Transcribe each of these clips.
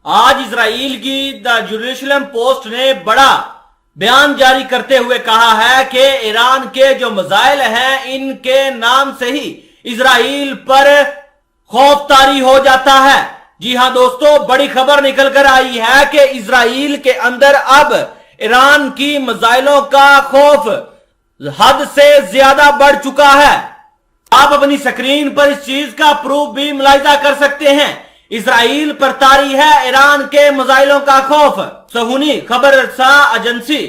آج اسرائیل کی دا Jerusalem post نے بڑا بیان جاری کرتے ہوئے کہا ہے کہ ایران کے جو میزائل ہیں ان کے نام سے ہی اسرائیل پر خوف طاری ہو جاتا ہے۔ جی ہاں دوستو، بڑی خبر نکل کر آئی ہے کہ اسرائیل کے اندر اب ایران کی میزائلوں کا خوف حد سے زیادہ بڑھ چکا ہے۔ آپ اپنی سکرین پر اس چیز کا پروف بھی ملاحظہ کر سکتے ہیں۔ اسرائیل پر طاری ہے ایران کے میزائلوں کا خوف۔ صہیونی خبر رساں ایجنسی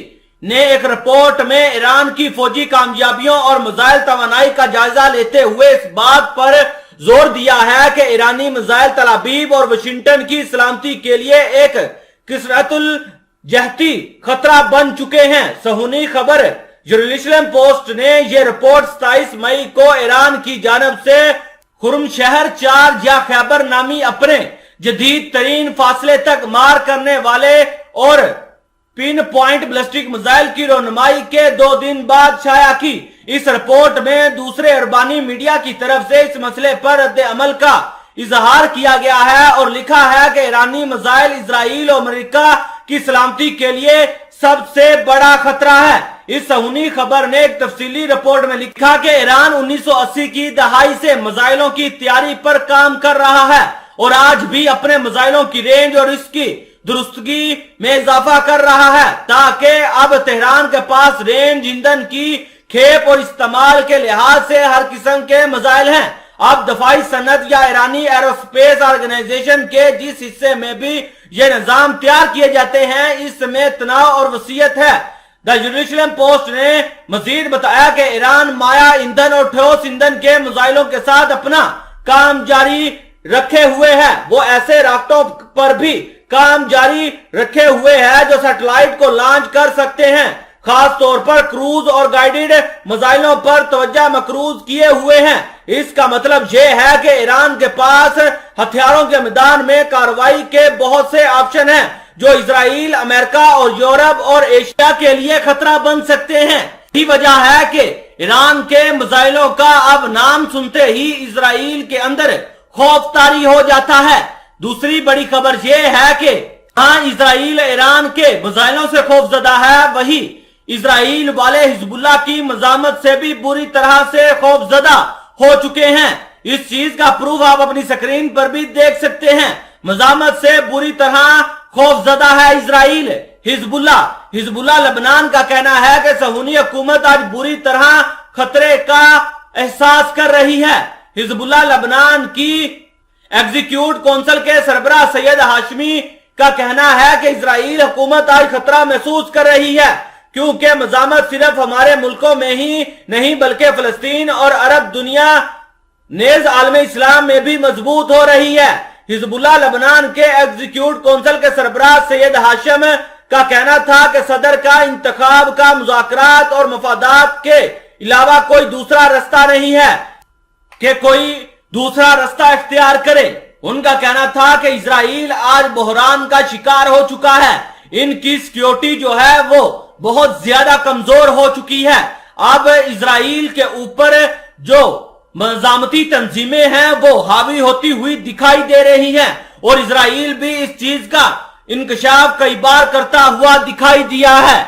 نے ایک رپورٹ میں ایران کی فوجی کامیابیوں اور میزائل توانائی کا جائزہ لیتے ہوئے اس بات پر زور دیا ہے کہ ایرانی میزائل تل ابیب اور واشنگٹن کی سلامتی کے لیے ایک کثرت الجہتی خطرہ بن چکے ہیں۔ صہیونی خبر جیروسلم پوسٹ نے یہ رپورٹ 27 مئی کو ایران کی جانب سے خرم شہر 4 یا خیبر نامی اپنے جدید ترین فاصلے تک مار کرنے والے اور پن پوائنٹ بلسٹک میزائل کی رونمائی کے 2 دن بعد شائع کی۔ اس رپورٹ میں دوسرے عربانی میڈیا کی طرف سے اس مسئلے پر رد عمل کا اظہار کیا گیا ہے اور لکھا ہے کہ ایرانی میزائل اسرائیل اور امریکہ کی سلامتی کے لیے سب سے بڑا خطرہ ہے۔ اس صہیونی خبر نے ایک تفصیلی رپورٹ میں لکھا کہ ایران 1980 کی دہائی سے میزائلوں کی تیاری پر کام کر رہا ہے اور آج بھی اپنے میزائلوں کی رینج اور اس کی درستگی میں اضافہ کر رہا ہے، تاکہ اب تہران کے پاس رینج، ایندھن کی کھیپ اور استعمال کے لحاظ سے ہر قسم کے میزائل ہیں۔ اب دفاعی صنعت یا ایرانی ایروسپیس آرگنائزیشن کے جس حصے میں بھی یہ نظام تیار کیے جاتے ہیں، اس میں تنوع اور وسعت ہے۔ دا جیروسلم پوسٹ نے مزید بتایا کہ ایران مائع ایندھن اور ٹھوس ایندھن کے میزائلوں کے ساتھ اپنا کام جاری رکھے ہوئے ہے۔ وہ ایسے راکٹوں پر بھی کام جاری رکھے ہوئے ہے جو سیٹلائٹ کو لانچ کر سکتے ہیں، خاص طور پر کروز اور گائیڈڈ میزائلوں پر توجہ مقروض کیے ہوئے ہیں۔ اس کا مطلب یہ ہے کہ ایران کے پاس ہتھیاروں کے میدان میں کارروائی کے بہت سے آپشن ہیں جو اسرائیل، امریکہ اور یورپ اور ایشیا کے لیے خطرہ بن سکتے ہیں۔ یہی وجہ ہے کہ ایران کے میزائلوں کا اب نام سنتے ہی اسرائیل کے اندر خوف طاری ہو جاتا ہے۔ دوسری بڑی خبر یہ ہے کہ ہاں اسرائیل ایران کے میزائلوں سے خوف زدہ ہے، وہی اسرائیل والے حزب اللہ کی مزاحمت سے بھی بری طرح سے خوف زدہ ہو چکے ہیں۔ اس چیز کا پروف آپ اپنی سکرین پر بھی دیکھ سکتے ہیں۔ مزاحمت سے بری طرح خوف زدہ ہے اسرائیل۔ حزب اللہ لبنان کا کہنا ہے کہ صہیونی حکومت آج بری طرح خطرے کا احساس کر رہی ہے۔ حزب اللہ لبنان کی ایگزیکیوٹ کونسل کے سربراہ سید ہاشمی کا کہنا ہے کہ اسرائیل حکومت آج خطرہ محسوس کر رہی ہے، کیونکہ مزاحمت صرف ہمارے ملکوں میں ہی نہیں بلکہ فلسطین اور عرب دنیا نیز عالم اسلام میں بھی مضبوط ہو رہی ہے۔ حزب اللہ لبنان کے ایگزیکیوٹ کونسل کے سربراہ سید ہاشم کا کہنا تھا کہ صدر کا انتخاب کا مذاکرات اور مفادات کے علاوہ کوئی دوسرا رستہ نہیں ہے کہ کوئی دوسرا رستہ اختیار کرے۔ ان کا کہنا تھا کہ اسرائیل آج بحران کا شکار ہو چکا ہے، ان کی سیکیورٹی جو ہے وہ بہت زیادہ کمزور ہو چکی ہے۔ اب اسرائیل کے اوپر جو مزاحمتی تنظیمیں ہیں وہ حاوی ہوتی ہوئی دکھائی دے رہی ہیں اور اسرائیل بھی اس چیز کا انکشاف کئی بار کرتا ہوا دکھائی دیا ہے۔